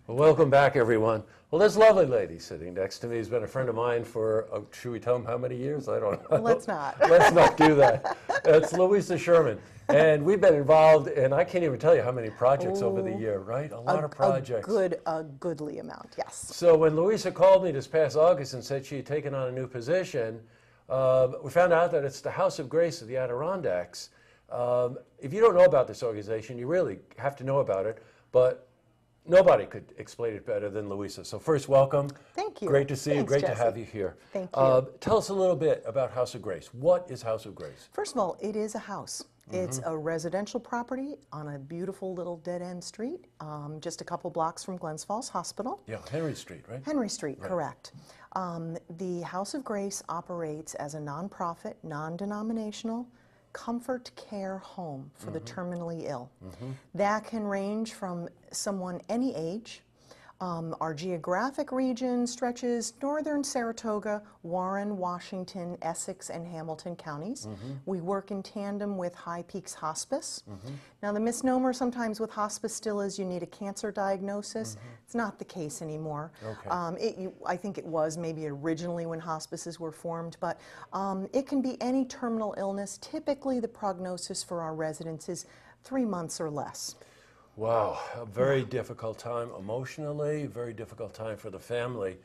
Well, welcome back, everyone. Well, this lovely lady sitting next to me has been a friend of mine for, should we tell them how many years? I don't know. Let's not. Let's not do that. It's Louisa Sherman. And we've been involved in, I can't even tell you how many projects over the year, right? A lot of projects. A goodly amount, yes. So when Louisa called me this past August and said she had taken on a new position, we found out that it's the House of Grace of the Adirondacks. If you don't know about this organization, you really have to know about it. But nobody could explain it better than Louisa. So first, welcome. Thank you. Great to see you. Great Jesse. to have you here. Thank you. Tell us a little bit about House of Grace. What is House of Grace? First of all, it is a house. It's a residential property on a beautiful little dead-end street, just a couple blocks from Glens Falls Hospital. Yeah, Henry Street, right? Henry Street, right. Correct. The House of Grace operates as a nonprofit, non-denominational comfort care home for the terminally ill. That can range from someone any age. Our geographic region stretches northern Saratoga, Warren, Washington, Essex, and Hamilton counties. We work in tandem with High Peaks Hospice. Now, the misnomer sometimes with hospice still is you need a cancer diagnosis. It's not the case anymore. Okay. I think it was maybe originally when hospices were formed, but it can be any terminal illness. Typically, the prognosis for our residents is 3 months or less. Wow, a very difficult time emotionally, very difficult time for the family.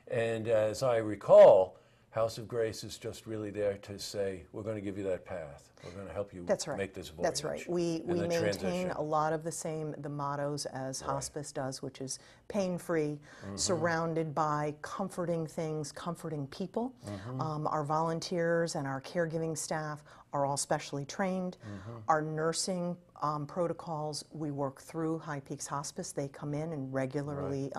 And as I recall, House of Grace is just really there to say, we're going to give you that path. We're going to help you make this voyage. That's right. We maintain a lot of the mottos as hospice does, which is pain-free, surrounded by comforting things, comforting people. Our volunteers and our caregiving staff are all specially trained. Our nursing protocols, we work through High Peaks Hospice. They come in and regularly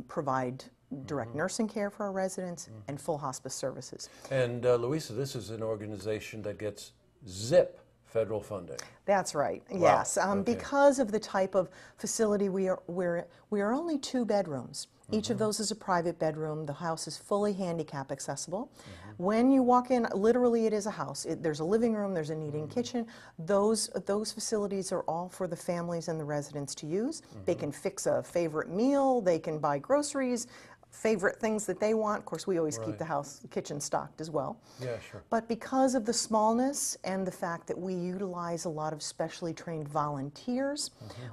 provide direct nursing care for our residents and full hospice services. And Louisa, this is an organization that gets ZIP federal funding. That's right. Wow. Yes, because of the type of facility we are only 2 bedrooms. Each of those is a private bedroom. The house is fully handicap accessible. When you walk in, literally it is a house. There's a living room, there's an eating kitchen. Those facilities are all for the families and the residents to use. They can fix a favorite meal, they can buy groceries, favorite things that they want. Of course, we always keep the kitchen stocked as well. Yeah, sure. But because of the smallness and the fact that we utilize a lot of specially trained volunteers,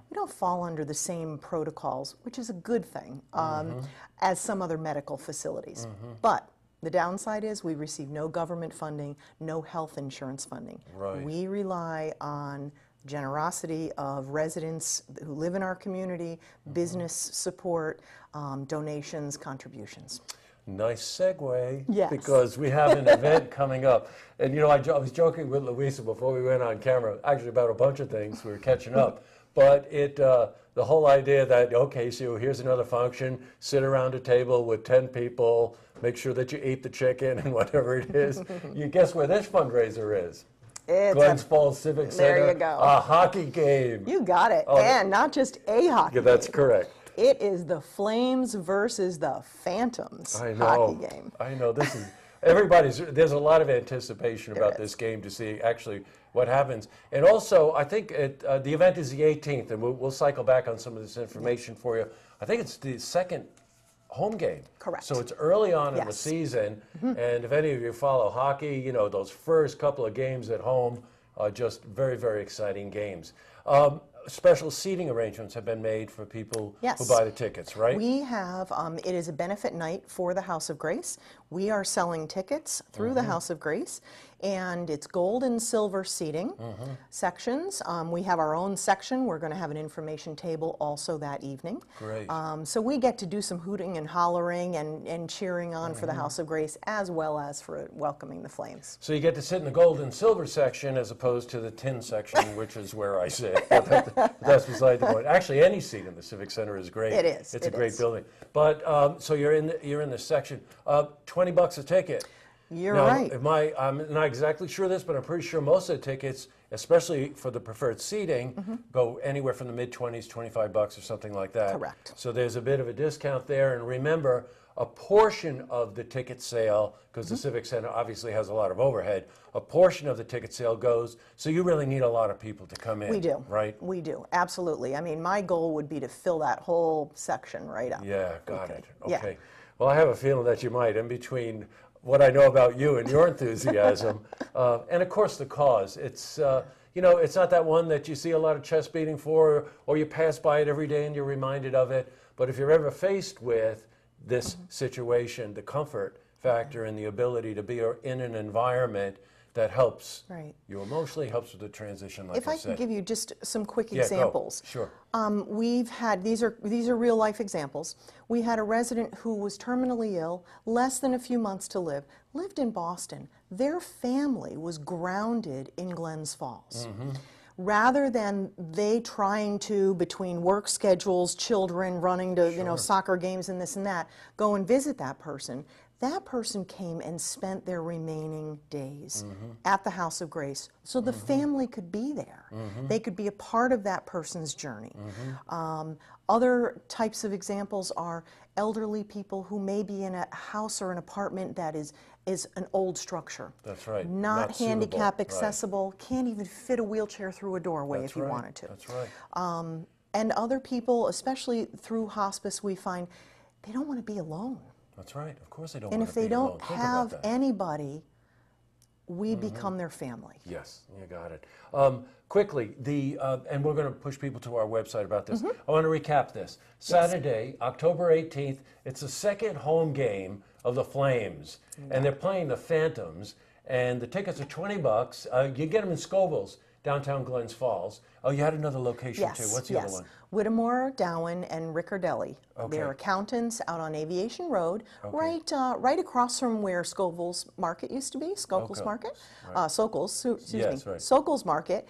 we don't fall under the same protocols, which is a good thing, as some other medical facilities. But the downside is we receive no government funding, no health insurance funding. We rely on generosity of residents who live in our community, business support, donations, contributions. Nice segue, yes. Because we have an event coming up. And you know, I was joking with Louisa before we went on camera, actually about a bunch of things, we were catching up. But the whole idea that, okay, so here's another function, sit around a table with 10 people, make sure that you eat the chicken and whatever it is. You guess where this fundraiser is? It's Glens Falls Civic Center. There you go. A hockey game. You got it. And not just a hockey game. That's correct. It is the Flames versus the Phantoms hockey game. I know. This is there's a lot of anticipation about this game to see actually what happens. And also, I think the event is the 18th, and we'll cycle back on some of this information for you. I think it's the second home game. Correct. So it's early on in the season, and if any of you follow hockey, you know, those first couple of games at home are just very, very exciting games. Special seating arrangements have been made for people who buy the tickets, right? We have, it is a benefit night for the House of Grace. We are selling tickets through the House of Grace, and it's gold and silver seating sections. We have our own section. We're going to have an information table also that evening. Great. So we get to do some hooting and hollering and cheering on for the House of Grace, as well as for welcoming the Flames. So you get to sit in the gold and silver section as opposed to the tin section, which is where I sit. That's beside the point. Actually, any seat in the Civic Center is great. It is. It's a great building. But so you're in this section. $20 a ticket. You're right. I'm not exactly sure this, but I'm pretty sure most of the tickets, especially for the preferred seating, go anywhere from the mid-20s, $25 or something like that. Correct. So there's a bit of a discount there. And remember, a portion of the ticket sale, because the Civic Center obviously has a lot of overhead, a portion of the ticket sale goes, so you really need a lot of people to come in. We do. Right? We do, absolutely. I mean, my goal would be to fill that whole section right up. Yeah, got it. Yeah. Okay. Well, I have a feeling that you might, in between what I know about you and your enthusiasm, and of course the cause. It's, you know, it's not that one that you see a lot of chest beating for, or you pass by it every day and you're reminded of it. But if you're ever faced with this situation, the comfort factor and the ability to be in an environment that helps you emotionally, helps with the transition, like If I can give you just some quick examples. Sure. We've had, these are real life examples. We had a resident who was terminally ill, less than a few months to live, lived in Boston. Their family was grounded in Glens Falls. Rather than they trying to, between work schedules, children running to, you know, soccer games and this and that, go and visit that person came and spent their remaining days at the House of Grace so the family could be there. They could be a part of that person's journey. Other types of examples are elderly people who may be in a house or an apartment that is an old structure. That's right. Not handicap accessible, can't even fit a wheelchair through a doorway if you wanted to. That's right. And other people, especially through hospice, we find they don't want to be alone. That's right. Of course they don't And want if to be they alone. don't Think have about that. anybody, we become their family. Yes, you got it. Quickly, and we're going to push people to our website about this. I want to recap this. Saturday, October 18th, it's the second home game of the Flames, and they're playing the Phantoms, and the tickets are $20. You get them in Scoville's, downtown Glens Falls. Oh, you had another location too. What's the other one? Whittemore, Dowen, and Riccardelli. They're accountants out on Aviation Road, right across from where Scoville's Market used to be, Sokolo's Market, Sokolo's, excuse me, Sokolo's Market,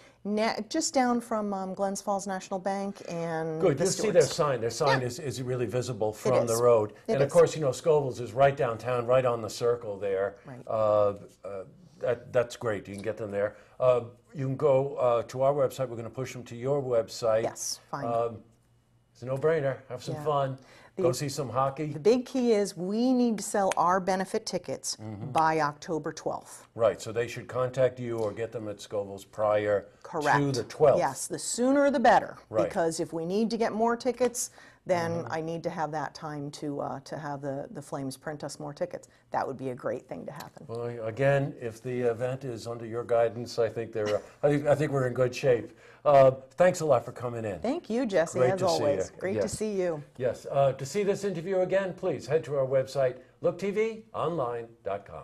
just down from Glens Falls National Bank and Good, the you see their Stewart's. sign. Their sign is really visible from the road. And of course, you know, Scoville's is right downtown, right on the circle there. That's great. You can get them there. You can go to our website. We're going to push them to your website. Yes, fine. It's a no-brainer. Have some fun. Go see some hockey. The big key is we need to sell our benefit tickets by October 12th. Right, so they should contact you or get them at Scoville's prior to the 12th. Yes, the sooner the better. Right. Because if we need to get more tickets, then I need to have that time to have the Flames print us more tickets. That would be a great thing to happen. Well, again, if the event is under your guidance, I think I think we're in good shape. Thanks a lot for coming in. Thank you, Jesse, Great as to see always. you. Great to see you. Yes. To see this interview again, please head to our website, looktvonline.com.